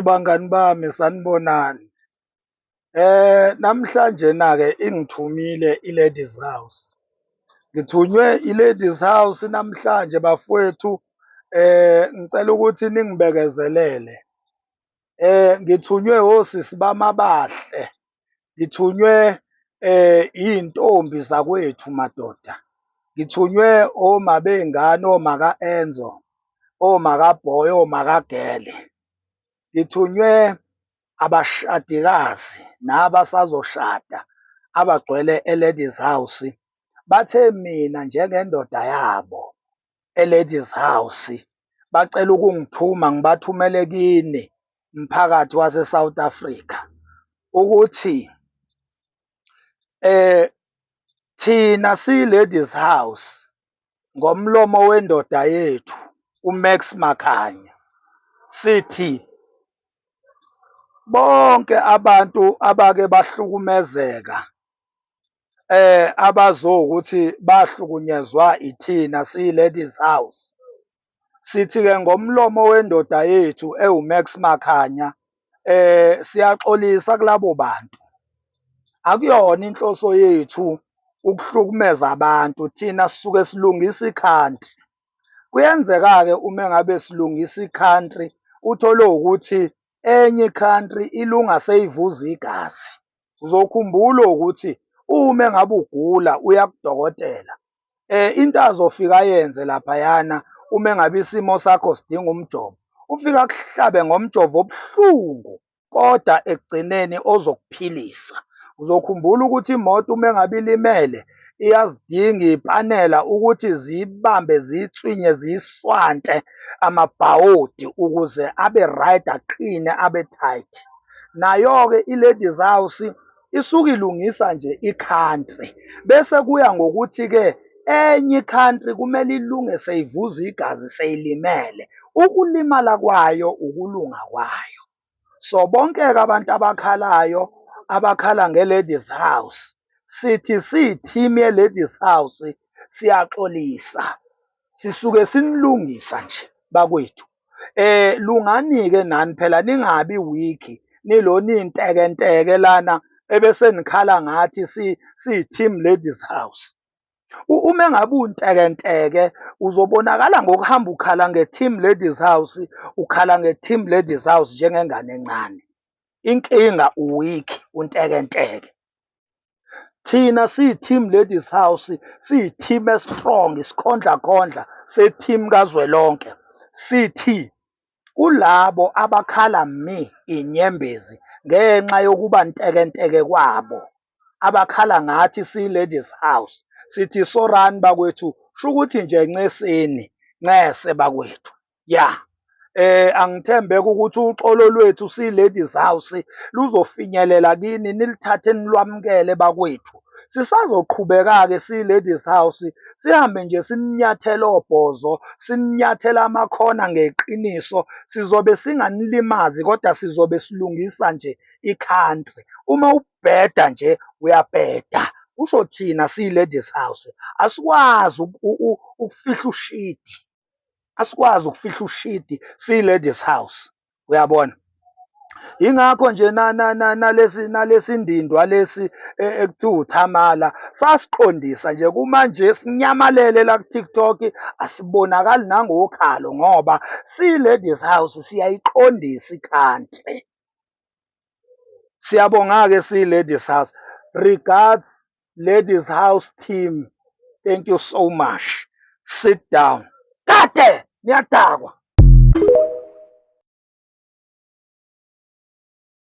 Bangani bami sanibonani. Namhlanje na-ke ingithumile i-Ladies House. Ngithunywe i-Ladies House namhlanje bafowethu. Ngicela ukuthi ningibekezelele. Ngithunywe osisi bami abahle. Ngithunywe iy'ntombi zakwethu madoda. Ngithunywe oma bey'ngane, oma ka-Enzo, oma ka-Boy, oma ka-Gele. Ngithunywe abashadikazi nabasazoshada abagcwele e-Ladies House. Bathe mina njengendoda yabo e-Ladies House bacela ukungithuma ngibathumele kini mphakathi wase-South Africa ukuthi thina siyi-Ladies House ngomlomo wendoda yethu uMax Makhanya sithi bonke abantu abake bahlukumezeka abazokuthi bahlukunyezwa ithina siyi-Ladies House. Sithi-ke ngomlomo wendoda yethu ewuMax Makhanya siyaxolisa kulabo bantu. Akuyona inhloso yethu ukuhlukumeza abantu, thina sisuke silungisa i-country. Kuyenzeka-ke uma ngabe silungisa i-country uthole ukuthi enye i-country ilunga seyivuza igazi. Uzokhumbula ukuthi uma ngabe ugula uya kudokotela, into azofika ayenze laphayana uma ngabe isimo sakho sidinga umjovo, ufika akuhlabe ngomjovo obuhlungu kodwa ekugcineni ozokuphilisa. Uzokhumbula ukuthi imoto uma ngabe ilimele iyazidinga iy'panela ukuthi ziyibambe, ziyitswinye, ziyiswante amabhawodi ukuze abe right, aqine, abe tight. Nayo-ke i-Ladies House isuke ilungisa nje i-country bese kuya ngokuthi-ke enye i-country kumele ilunge seyivuza igazi seyilimele. Ukulimala kwayo ukulunga kwayo. So bonke-ke abantu abakhalayo abakhala nge-Ladies House sithi siyi-team ye-Ladies House siyaxolisa. Sisuke sinilungisa nje bakwethu. Lungani-ke nani phela ningabi weak nilona iy'ntekenteke lana ebese nikhala ngathi siyi-team Ladies House. Uma ngabe untekenteke uzobonakala ngokuhamba ukhala nge-team Ladies House, ukhala nge-team Ladies House njengengane encane. Inkinga u-weak, untekenteke. Thina siyi-team Ladies House, siyi-team e-strong, isikhondlakhondla se-team kazwelonke. Sithi kulabo abakhala inyembezi ngenxa yokuba ntekenteke kwabo, abakhala ngathi siyi-Ladies House, sithi sorani bakwethu, shukuthi nje nceseni, ncese bakwethu. Ya. Angithembeke ukuthi uxolo lwethu siyi-Ladies House luzofinyelela kini nilithathe nilwamukele bakwethu. Sisazoqhubeka-ke siyi-Ladies House sihambe nje sininyathela obhozo, sininyathela amakhona ngeqiniso. Sizobe singanilimazi kodwa sizobe silungisa nje i-country. Uma ubheda nje uyabheda. Kusho thina siyi-Ladies House asikwazi ukufihla ushidi. Asikwazi ukufihla ushidi siyi-Ladies House. Uyabona? Yingakho nje nalesi ndindwa lesi ekuthiwa uThamala sasiqondisa nje kumanje sinyamalele la ku-TikTok, asibonakali nangokhalo ngoba siyi-Ladies House siyayiqondisa i-country. Siyabonga-ke siyi-Ladies House. Regards Ladies House team. Thank you so much. Sit down. Kade niyadakwa.